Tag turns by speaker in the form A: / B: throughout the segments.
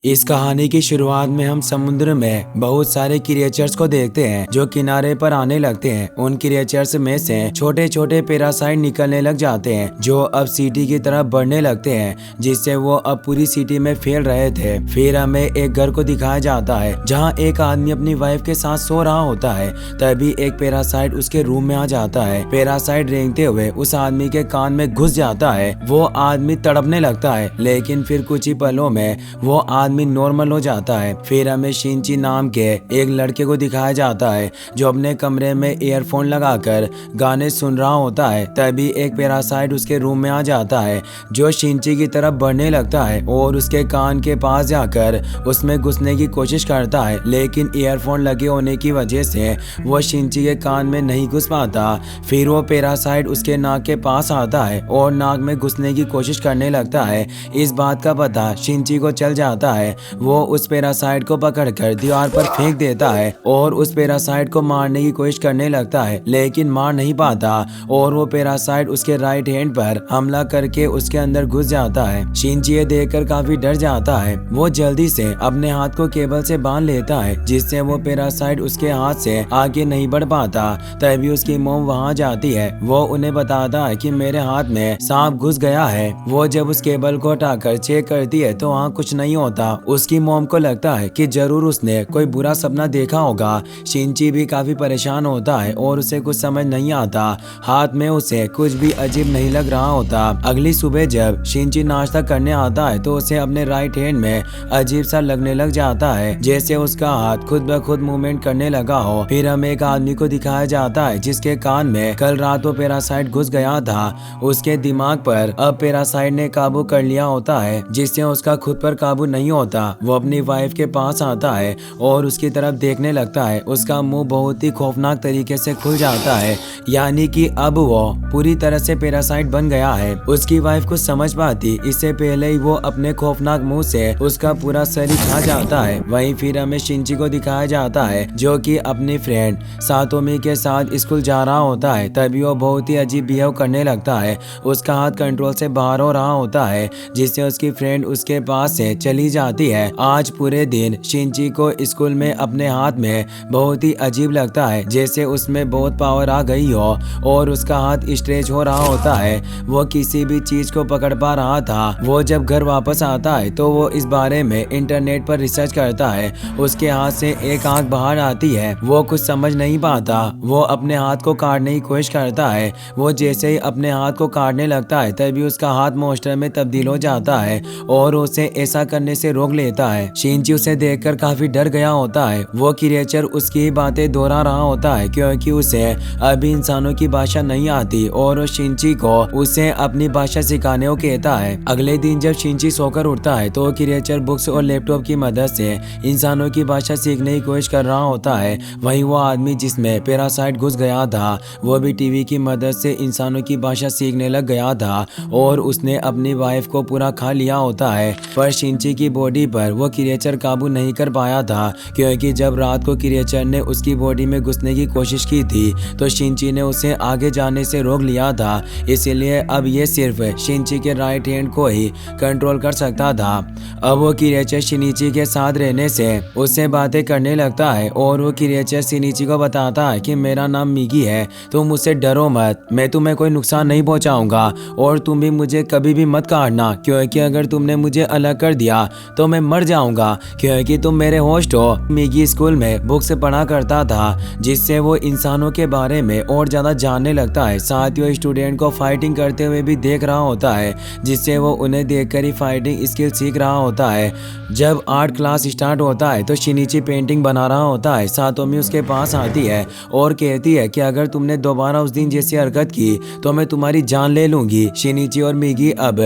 A: इस कहानी की शुरुआत में हम समुद्र में बहुत सारे क्रिएचर्स को देखते हैं जो किनारे पर आने लगते हैं। उन क्रिएचर्स में से छोटे छोटे पैरासाइट निकलने लग जाते हैं जो अब सिटी की तरफ बढ़ने लगते हैं, जिससे वो अब पूरी सिटी में फैल रहे थे। फिर हमें एक घर को दिखाया जाता है जहाँ एक आदमी अपनी वाइफ के साथ सो रहा होता है। तभी एक पैरासाइट उसके रूम में आ जाता है। पैरासाइट रेंगते हुए उस आदमी के कान में घुस जाता है। वो आदमी तड़पने लगता है, लेकिन फिर कुछ ही पलों में वो आदमी नॉर्मल हो जाता है। फिर हमें शिनची नाम के एक लड़के को दिखाया जाता है जो अपने कमरे में ईयरफोन लगाकर गाने सुन रहा होता है। तभी एक पैरासाइट उसके रूम में आ जाता है जो शिनची की तरफ बढ़ने लगता है और उसके कान के पास जाकर उसमें घुसने की कोशिश करता है, लेकिन ईयरफोन लगे होने की वजह से वो शिनची के कान में नहीं घुस पाता। फिर वो पैरासाइट उसके नाक के पास आता है और नाक में घुसने की कोशिश करने लगता है। इस बात का पता शिनची को चल जाता है। वो उस पैरासाइट को पकड़कर दीवार पर फेंक देता है और उस पैरासाइट को मारने की कोशिश करने लगता है, लेकिन मार नहीं पाता और वो पैरासाइट उसके राइट हैंड पर हमला करके उसके अंदर घुस जाता है। शिनची ये देखकर काफी डर जाता है। वो जल्दी से अपने हाथ को केबल से बांध लेता है जिससे वो पैरासाइट उसके हाथ से आगे नहीं बढ़ पाता। तभी उसकी मोम वहाँ जाती है। वो उन्हें बताता है कि मेरे हाथ में सांप घुस गया है। वो जब उस केबल को हटाकर चेक करती है तो वहाँ कुछ नहीं होता। उसकी मॉम को लगता है कि जरूर उसने कोई बुरा सपना देखा होगा। शिनची भी काफी परेशान होता है और उसे कुछ समझ नहीं आता। हाथ में उसे कुछ भी अजीब नहीं लग रहा होता। अगली सुबह जब शिनची नाश्ता करने आता है तो उसे अपने राइट हैंड में अजीब सा लगने लग जाता है, जैसे उसका हाथ खुद ब खुद मूवमेंट करने लगा हो। फिर हमें एक आदमी को दिखाया जाता है जिसके कान में कल रात वो पैरासाइट घुस गया था। उसके दिमाग पर अब पैरासाइट ने काबू कर लिया होता है, जिससे उसका खुद पर काबू नहीं होता। वो अपनी वाइफ के पास आता है और उसकी तरफ देखने लगता है। उसका मुंह बहुत ही खौफनाक तरीके से खुल जाता है, यानी कि अब वो पूरी तरह से पैरासाइट बन गया है। उसकी वाइफ कुछ समझ पाती इससे पहले ही वो अपने खौफनाक मुंह से उसका पूरा शरीर खा जाता है। वहीं फिर हमें शिनची को दिखाया जाता है जो कि अपनी फ्रेंड सातोमी के साथ स्कूल जा रहा होता है। तभी वो बहुत ही अजीब बिहेव करने लगता है। उसका हाथ कंट्रोल से बाहर हो रहा होता है, जिससे उसकी फ्रेंड उसके पास से चली जाती है। आज पूरे दिन शिनची को स्कूल में अपने हाथ में बहुत ही अजीब लगता है, जैसे उसमें बहुत पावर आ गई हो और उसका हाथ स्ट्रेच हो रहा होता है। वो किसी भी चीज को पकड़ पा रहा था। वो जब घर वापस आता है तो वो इस बारे में इंटरनेट पर रिसर्च करता है। उसके हाथ से एक आंख बाहर आती है। वो कुछ समझ नहीं पाता। वो अपने हाथ को काटने की कोशिश करता है। वो जैसे ही अपने हाथ को काटने लगता है तभी उसका हाथ मॉन्स्टर में तब्दील हो जाता है और उसे ऐसा करने से रोक लेता है। शिनची उसे देखकर काफी डर गया होता है। वो क्रिएचर उसकी बातें दोहरा रहा होता है क्योंकि उसे अभी इंसानों की भाषा नहीं आती और वो शिनची को उसे अपनी भाषा सिखाने को कहता है। अगले दिन जब शिनची सोकर उठता है तो क्रिएचर बुक्स और लैपटॉप की मदद से इंसानों की भाषा सीखने की कोशिश कर रहा होता है। वहीं वो आदमी जिसमें पैरासाइट घुस गया था वो भी टीवी की मदद से इंसानों की भाषा सीखने लग गया था और उसने अपनी वाइफ को पूरा खा लिया होता है। पर शिनची की बॉडी पर वो क्रिएचर काबू नहीं कर पाया था क्योंकि जब रात को क्रिएचर ने उसकी बॉडी में घुसने की कोशिश की थी तो शिनची ने उसे आगे जाने से रोक लिया था। इसीलिए अब ये सिर्फ शिनची के राइट हैंड को ही कंट्रोल कर सकता था। अब वो क्रिएचर शिनिची के साथ रहने से उससे बातें करने लगता है और वो क्रिएचर शिनिची को बताता है कि मेरा नाम मिगी है, तुम मुझसे डरो मत, मैं तुम्हें कोई नुकसान नहीं पहुंचाऊंगा और तुम भी मुझे कभी भी मत काटना क्योंकि अगर तुमने मुझे अलग कर दिया तो मैं मर जाऊंगा क्योंकि तुम मेरे होस्ट हो। मिगी स्कूल में बुक्स पढ़ा करता था जिससे वो इंसानों के बारे में और ज्यादा जानने लगता है। साथ ही वो स्टूडेंट को फाइटिंग करते हुए भी देख रहा होता है जिससे वो उन्हें देखकर ही फाइटिंग स्किल सीख रहा होता है। जब आर्ट क्लास स्टार्ट होता है तो शिनिची पेंटिंग बना रहा होता है। सातोमी उसके पास आती है और कहती है कि अगर तुमने दोबारा उस दिन जैसी हरकत की तो मैं तुम्हारी जान ले लूंगी। शिनिची और मिगी अब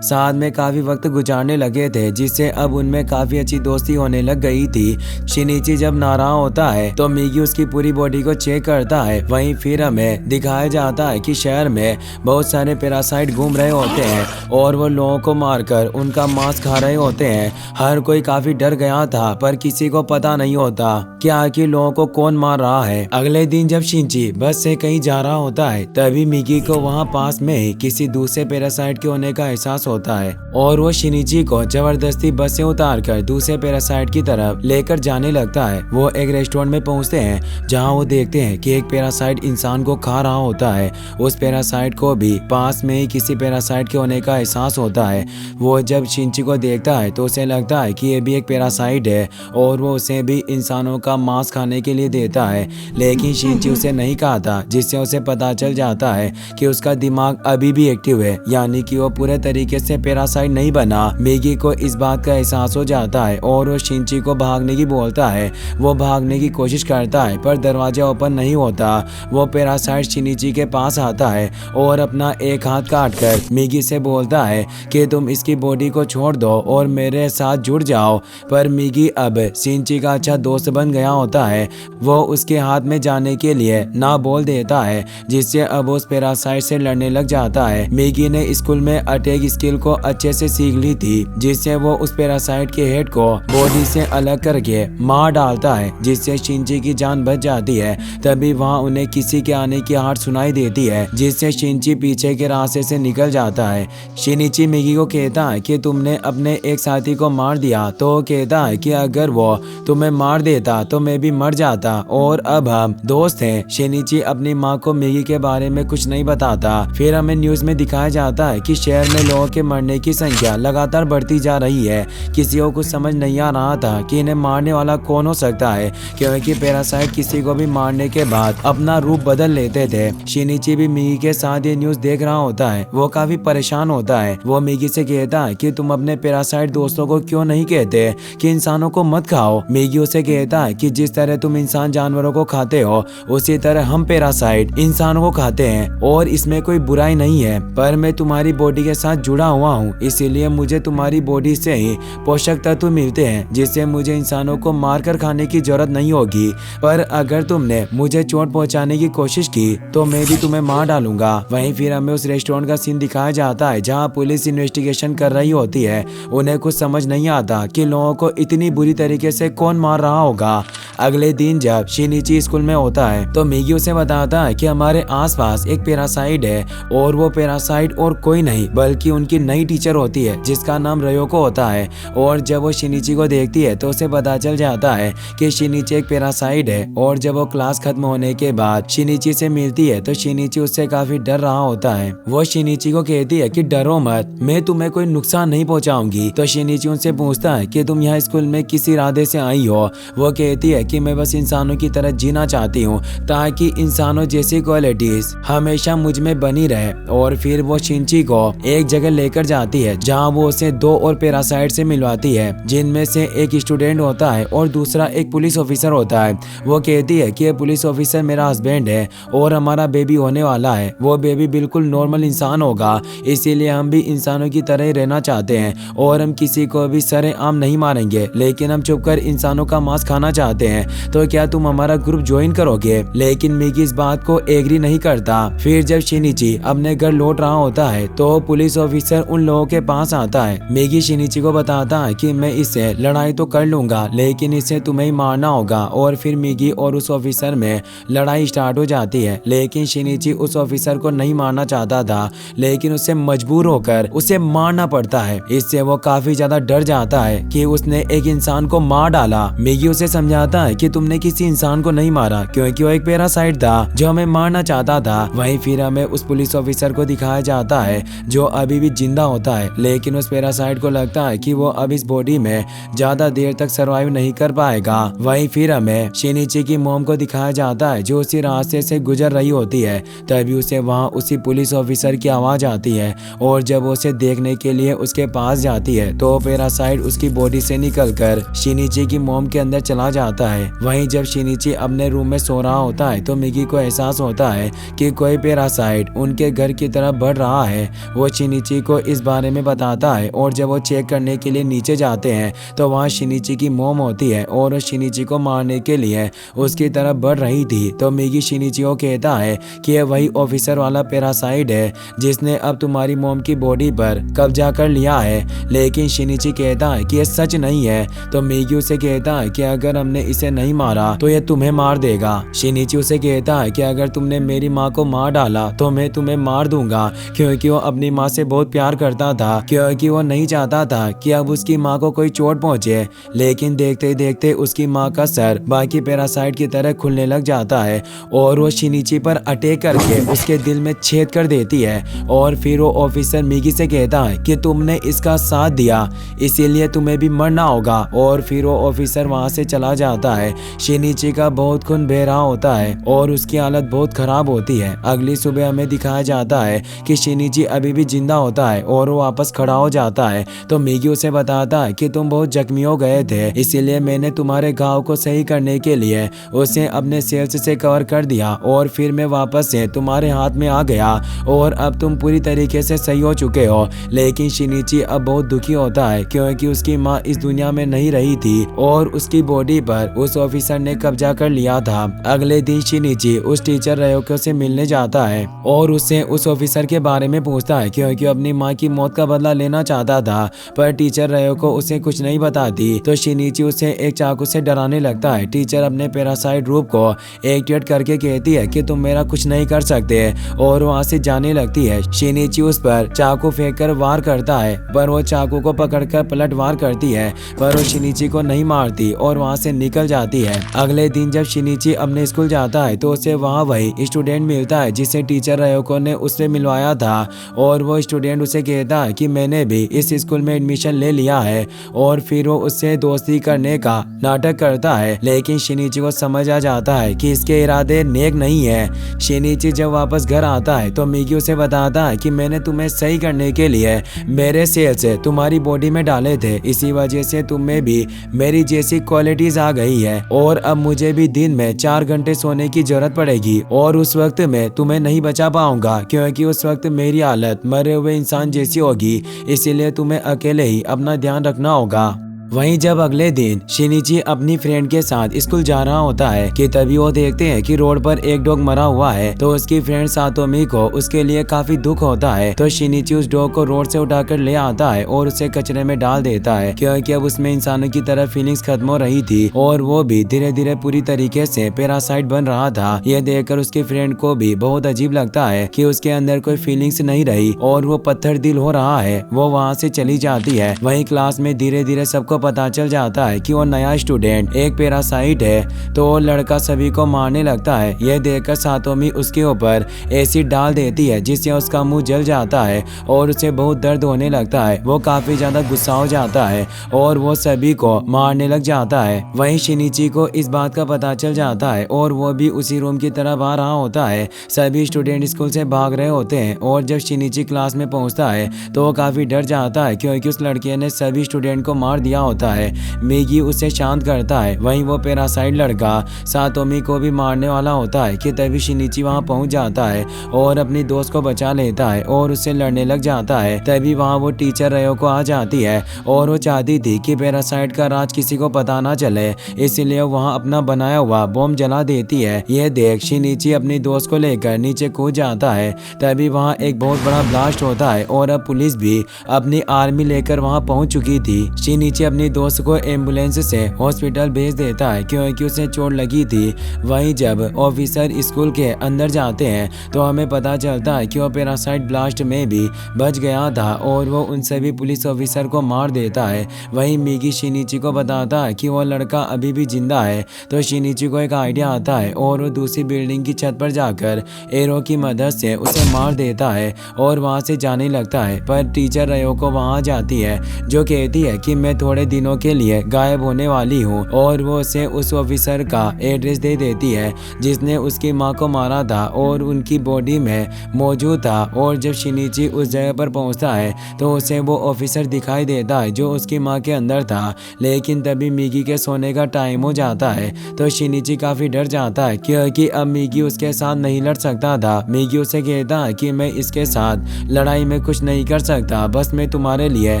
A: साथ में काफी वक्त गुजारने लगे थे जिससे अब उनमें काफी अच्छी दोस्ती होने लग गई थी। शिनिची जब नहा रहा होता है तो मिगी उसकी पूरी बॉडी को चेक करता है। वहीं फिर हमें दिखाया जाता है कि शहर में बहुत सारे पैरासाइट घूम रहे होते हैं और वो लोगों को मारकर उनका मांस खा रहे होते हैं। हर कोई काफी डर गया था पर किसी को पता नहीं होता कि आखिर लोगों को कौन मार रहा है। अगले दिन जब शिनची बस से कहीं जा रहा होता है तभी मिगी को वहाँ पास में ही किसी दूसरे पैरासाइट के होने का एहसास होता है और वो शिनिची को जबरदस्ती बस से उतार कर दूसरे पैरासाइट की तरफ लेकर जाने लगता है। वो एक रेस्टोरेंट में पहुंचते हैं जहां वो देखते हैं कि एक पैरासाइट इंसान को खा रहा होता है। उस पैरासाइट को भी पास में ही किसी पैरासाइट के होने का एहसास होता है। वो जब शिनची को देखता है तो उसे लगता है कि ये भी एक पैरासाइट है और वो उसे भी इंसानों का मांस खाने के लिए देता है, लेकिन शिनची उसे नहीं खाता, जिससे उसे पता चल जाता है कि उसका दिमाग अभी भी एक्टिव है, यानी कि वो पूरे तरीके से पैरासाइट नहीं बना। मिगी को इस बात का एहसास हो जाता है और वो शिनची को भागने की बोलता है। वो भागने की कोशिश करता है पर दरवाजा ओपन नहीं होता। वो पैरासाइट शिनिची के पास आता है और अपना एक हाथ काट कर मिगी से बोलता है कि तुम इसकी बॉडी को छोड़ दो और मेरे साथ जुड़ जाओ। पर मिगी अब शिनची का अच्छा दोस्त बन गया होता है। वो उसके हाथ में जाने के लिए ना बोल देता है, जिससे अब उस पैरासाइट से लड़ने लग जाता है। मिगी ने स्कूल में अटैक स्किल को अच्छे से सीख ली थी, जिससे वो उस पैरासाइट के हेड को बॉडी से अलग करके मार डालता है, जिससे शिनची की जान बच जाती है। तभी वहाँ उन्हें किसी के आने की आहट सुनाई देती है, जिससे शिनची पीछे के रास्ते से निकल जाता है। शिनिची मिगी को कहता है कि तुमने अपने एक साथी को मार दिया, तो वो कहता है कि अगर वो तुम्हें मार देता तो मैं भी मर जाता और अब हम दोस्त हैं। शिनिची अपनी माँ को मिगी के बारे में कुछ नहीं बताता। फिर हमें न्यूज में दिखाया जाता है कि शहर में लोगों के मरने की संख्या लगातार बढ़ती जा रही है। किसी को कुछ समझ नहीं आ रहा था कि इन्हें मारने वाला कौन हो सकता है, क्योंकि पैरासाइट किसी को भी मारने के बाद अपना रूप बदल लेते थे। शिनिची भी मिगी के साथ ये न्यूज देख रहा होता है। वो काफी परेशान होता है। वो मिगी से कहता है कि तुम अपने पैरासाइट दोस्तों को क्यों नहीं कहते कि इंसानों को मत खाओ। मिगी उसे कहता है कि जिस तरह तुम इंसान जानवरों को खाते हो, उसी तरह हम पैरासाइट इंसानों को खाते हैं और इसमें कोई बुराई नहीं है। पर मैं तुम्हारी बॉडी के साथ जुड़ा हुआ हूँ, इसीलिए मुझे तुम्हारी बॉडी से ही पोषक तत्व मिलते हैं, जिससे मुझे इंसानों को मारकर खाने की जरूरत नहीं होगी। पर अगर तुमने मुझे चोट पहुंचाने की कोशिश की तो मैं भी तुम्हें मार डालूंगा। वहीं फिर हमें उस रेस्टोरेंट का सीन दिखाया जाता है जहां पुलिस इन्वेस्टिगेशन कर रही होती है। उन्हें कुछ समझ नहीं आता कि लोगों को इतनी बुरी तरीके से कौन मार रहा होगा। अगले दिन जब शिनिची स्कूल में होता है तो मिगी उसे बताता है कि हमारे आसपास एक पैरासाइट है और वो पैरासाइट और कोई नहीं बल्कि उनकी नई टीचर होती है जिसका नाम रयोको होता है। और जब वो शिनिची को देखती है तो उसे पता चल जाता है कि शिनिची एक पैरासाइट है। और जब वो क्लास खत्म होने के बाद शिनिची से मिलती है तो शिनिची उससे काफी डर रहा होता है। वो शिनिची को कहती है कि डरो मत, मैं तुम्हें कोई नुकसान नहीं पहुंचाऊंगी। तो शिनिची उनसे पूछता है कि तुम यहाँ स्कूल में किस इरादे से आई हो। वो कहती है कि मैं बस इंसानों की तरह जीना चाहती हूँ ताकि इंसानों जैसी क्वालिटीज हमेशा मुझ में बनी रहे। और फिर वो शिनची को एक जगह लेकर जाती है जहाँ वो उसे दो और पैरासाइट से मिलवाती है, जिनमें से एक स्टूडेंट होता है और दूसरा एक पुलिस ऑफिसर होता है। वो कहती है कि ये पुलिस ऑफिसर मेरा हस्बैंड है और हमारा बेबी होने वाला है। वो बेबी बिल्कुल नॉर्मल इंसान होगा, इसीलिए हम भी इंसानों की तरह ही रहना चाहते हैं और हम किसी को भी सरेआम नहीं मारेंगे, लेकिन हम चुपकर इंसानों का मांस खाना चाहते हैं। तो क्या तुम हमारा ग्रुप ज्वाइन करोगे? लेकिन मिगी इस बात को एग्री नहीं करता। फिर जब शिनिची अपने घर लौट रहा होता है तो पुलिस ऑफिसर उन लोगों के पास आता है। मिगी शिनिची को बताता है कि मैं इससे लड़ाई तो कर लूंगा, लेकिन इसे तुम्हें ही मारना होगा। और फिर मिगी और उस ऑफिसर में लड़ाई स्टार्ट हो जाती है। लेकिन शिनिची उस ऑफिसर को नहीं मारना चाहता था, लेकिन उसे मजबूर होकर उसे मारना पड़ता है। इससे वो काफी ज्यादा डर जाता है कि उसने एक इंसान को मार डाला। मिगी उसे समझाता है कि तुमने किसी इंसान को नहीं मारा, क्योंकि वो एक पैरासाइट था जो हमें मारना चाहता था। वहीं फिर हमें उस पुलिस ऑफिसर को दिखाया जाता है जो अभी भी जिंदा होता है, लेकिन उस पैरासाइट को लगता है कि वो अब इस बॉडी में ज्यादा देर तक सरवाइव नहीं कर पाएगा। वहीं फिर हमें शिनिची की मॉम को दिखाया जाता है जो उसी रास्ते से गुजर रही होती है। तभी उसे वहाँ उसी पुलिस ऑफिसर की आवाज आती है और जब वो उसे देखने के लिए उसके पास जाती है तो पैरासाइट उसकी बॉडी से निकलकर शिनिची की मॉम के अंदर चला जाता है। वहीं जब शिनिची अपने रूम में सो रहा होता है तो मिगी को एहसास होता है कि कोई पैरासाइट उनके घर की तरफ बढ़ रहा है। वो शिनिची को इस बारे में बताता है और जब वो चेक करने के लिए नीचे जाते हैं तो वहाँ शिनिची की मॉम होती है और वो शिनिची को मारने के लिए उसकी तरफ बढ़ रही थी। तो मिगी शिनिची को कहता है कि यह वही ऑफिसर वाला पैरासाइट है जिसने अब तुम्हारी मॉम की बॉडी पर कब्जा कर लिया है। लेकिन शिनिची कहता है कि यह सच नहीं है। तो मिगी उसे कहता है कि अगर हमने इसे उसे नहीं मारा तो ये तुम्हें मार देगा। शिनिची उसे कहता है कि अगर तुमने मेरी माँ को मार डाला तो मैं तुम्हें मार दूंगा, क्योंकि वो अपनी माँ से बहुत प्यार करता था, क्योंकि वो नहीं चाहता था कि अब उसकी माँ को कोई चोट पहुंचे। लेकिन देखते ही देखते उसकी माँ का सर बाकी पैरासाइट की तरह खुलने लग जाता है और वो शिनिची पर अटैक करके उसके दिल में छेद कर देती है। और फिर वो ऑफिसर मिगी से कहता है कि तुमने इसका साथ दिया, इसीलिए तुम्हें भी मरना होगा। और फिर वो ऑफिसर वहां से चला जाता है। शिनिची का बहुत खून बह रहा होता है और उसकी हालत बहुत खराब होती है। अगली सुबह हमें दिखाया जाता है कि शिनिची अभी भी जिंदा होता है और वो वापस खड़ा हो जाता है। तो मिगी उसे बताता है कि तुम बहुत जख्मी हो गए थे, इसीलिए मैंने तुम्हारे घाव को सही करने के लिए उसे अपने सेल्स से कवर कर दिया और फिर मैं वापस से तुम्हारे हाथ में आ गया और अब तुम पूरी तरीके से सही हो चुके हो। लेकिन शिनिची अब बहुत दुखी होता है क्योंकि उसकी माँ इस दुनिया में नहीं रही थी और उसकी बॉडी पर उस ऑफिसर ने कब्जा कर लिया था। अगले दिन शिनिची उस टीचर रयोको से मिलने जाता है और उससे उस ऑफिसर के बारे में पूछता है क्योंकि अपनी माँ की मौत का बदला लेना चाहता था, पर टीचर रयोको उसे कुछ नहीं बताती। तो शिनिची उसे एक चाकू से डराने लगता है। टीचर अपने पैरासाइट रूप को एक्टिवेट करके कहती है कि तुम मेरा कुछ नहीं कर सकते और वहाँ से जाने लगती है। शिनिची उस पर चाकू फेंक कर वार करता है, पर वो चाकू को पकड़कर पलट वार करती है, पर वो शिनिची को नहीं मारती और वहाँ से निकल जाती है। अगले दिन जब शिनिची अपने स्कूल जाता है तो उसे वहाँ वही स्टूडेंट मिलता है जिसे टीचर रयोको ने उससे मिलवाया था और वो स्टूडेंट उसे कहता है कि मैंने भी इस स्कूल में एडमिशन ले लिया है और फिर वो उससे दोस्ती करने का नाटक करता है। लेकिन शिनिची को समझ आ जाता है कि इसके इरादे नेक नहीं है। शिनिची जब वापस घर आता है तो मिगी उसे बताता है कि मैंने तुम्हें सही करने के लिए मेरे सेल्स तुम्हारी बॉडी में डाले थे, इसी वजह से तुम में भी मेरी जैसी क्वालिटीज आ गई है और अब मुझे भी दिन में 4 घंटे सोने की जरूरत पड़ेगी और उस वक्त मैं तुम्हें नहीं बचा पाऊंगा क्योंकि उस वक्त मेरी हालत मरे हुए इंसान जैसी होगी, इसीलिए तुम्हें अकेले ही अपना ध्यान रखना होगा। वहीं जब अगले दिन शिनिची अपनी फ्रेंड के साथ स्कूल जा रहा होता है कि तभी वो देखते हैं कि रोड पर एक डॉग मरा हुआ है। तो उसकी फ्रेंड सातोमी को उसके लिए काफी दुख होता है। तो शिनिची उस डॉग को रोड से उठाकर ले आता है और उसे कचरे में डाल देता है क्योंकि अब उसमें इंसानों की तरह फीलिंग्स खत्म हो रही थी और वो भी धीरे धीरे पूरी तरीके से पैरासाइट बन रहा था। यह देखकर उसकी फ्रेंड को भी बहुत अजीब लगता है कि उसके अंदर कोई फीलिंग्स नहीं रही और वो पत्थर दिल हो रहा है। वो वहाँ से चली जाती है। वहीं क्लास में धीरे धीरे सबको पता चल जाता है कि वो नया स्टूडेंट एक पैरासाइट है। तो वो लड़का सभी को मारने लगता है। यह देखकर सातोमी उसके ऊपर एसिड डाल देती है जिससे उसका मुंह जल जाता है और उसे बहुत दर्द होने लगता है। वो काफी ज्यादा गुस्सा हो जाता है और वो सभी को मारने लग जाता है। वहीं शिनिची को इस बात का पता चल जाता है और वो भी उसी रूम की तरफ आ रहा होता है। सभी स्टूडेंट स्कूल से भाग रहे होते हैं और जब शिनिची क्लास में पहुंचता है तो वो काफी डर जाता है क्योंकि उस लड़के ने सभी स्टूडेंट को मार दिया होता है। मिगी उसे शांत करता है। वहीं वो पैरासाइट लड़का सातोमी को भी मारने वाला होता है कि तभी शिनिची वहां पहुंच जाता है और अपनी दोस्त को बचा लेता है और उससे लड़ने लग जाता है। तभी वहां वो टीचर रयोको आ जाती है और वो चाहती थी कि पैरासाइट का राज किसी को पता ना चले, इसलिए वहां अपना बनाया हुआ बॉम्ब जला देती है। यह देख शिनिची अपनी दोस्त को लेकर नीचे कूद जाता है। तभी वहां एक बहुत बड़ा ब्लास्ट होता है और अब पुलिस भी अपनी आर्मी लेकर वहां पहुंच चुकी थी। शिनिची अपनी दोस्त को एम्बुलेंस से हॉस्पिटल भेज देता है क्योंकि उसे चोट लगी थी। वहीं जब ऑफिसर स्कूल के अंदर जाते हैं तो हमें पता चलता है कि वो पैरासाइट ब्लास्ट में भी बच गया था और वो उन सभी पुलिस ऑफिसर को मार देता है। वहीं मिगी शिनिची को बताता है कि वो लड़का अभी भी जिंदा है। तो शिनिची को एक आइडिया आता है और वो दूसरी बिल्डिंग की छत पर जाकर एरो की मदद से उसे मार देता है और वहां से जाने लगता है। पर टीचर रयोको वहां जाती है जो कहती है कि मैं थोड़े दिनों के लिए गायब होने वाली हूँ और वो उसे उस ऑफिसर का एड्रेस दे देती है जिसने उसकी माँ को मारा था और उनकी बॉडी में मौजूद था। और जब शिनिची उस जगह पर पहुंचता है तो उसे वो ऑफिसर दिखाई देता है जो उसकी माँ के अंदर था। लेकिन तभी मिगी के सोने का टाइम हो जाता है तो शिनिची काफी डर जाता है क्योंकि अब मिगी उसके साथ नहीं लड़ सकता था। मिगी उसे कहता है कि मैं इसके साथ लड़ाई में कुछ नहीं कर सकता, बस मैं तुम्हारे लिए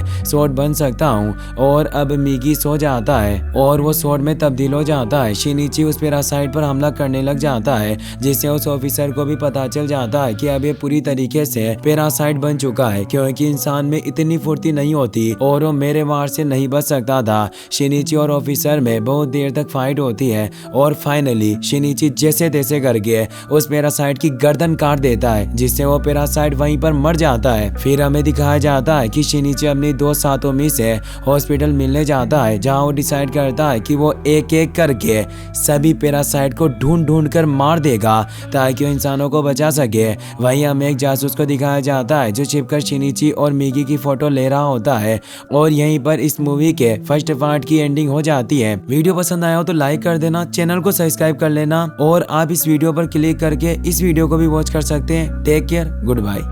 A: स्वॉर्ड बन सकता हूँ और अब मिगी सो जाता है और वो स्वॉर्ड में तब्दील हो जाता है। शिनिची उस पैरासाइट पर हमला करने लग जाता है, जिससे उस ऑफिसर को भी पता चल जाता है कि अब ये पूरी तरीके से पैरासाइट बन चुका है, क्योंकि इंसान में इतनी फुर्ती नहीं होती और वो मेरे वार से नहीं बच सकता था। शिनिची और ऑफिसर में बहुत देर तक फाइट होती है और फाइनली शिनिची जैसे तैसे करके उस पैरासाइट की गर्दन काट देता है, जिससे वो पैरासाइट वहीं पर मर जाता है। फिर हमें दिखाया जाता है कि शिनिची अपनी दोस्त सातोमी से हॉस्पिटल मिलने जाता है, जहां वो डिसाइड करता है कि वो एक एक करके सभी पैरासाइट को ढूंढ ढूंढ कर मार देगा ताकि वो इंसानों को बचा सके। वहीं हमें एक जासूस को दिखाया जाता है जो छिपकर शिनिची और मिगी की फोटो ले रहा होता है और यहीं पर इस मूवी के फर्स्ट पार्ट की एंडिंग हो जाती है। वीडियो पसंद आया हो तो लाइक कर देना, चैनल को सब्सक्राइब कर लेना और आप इस वीडियो पर क्लिक करके इस वीडियो को भी वॉच कर सकते हैं। Take care, good bye.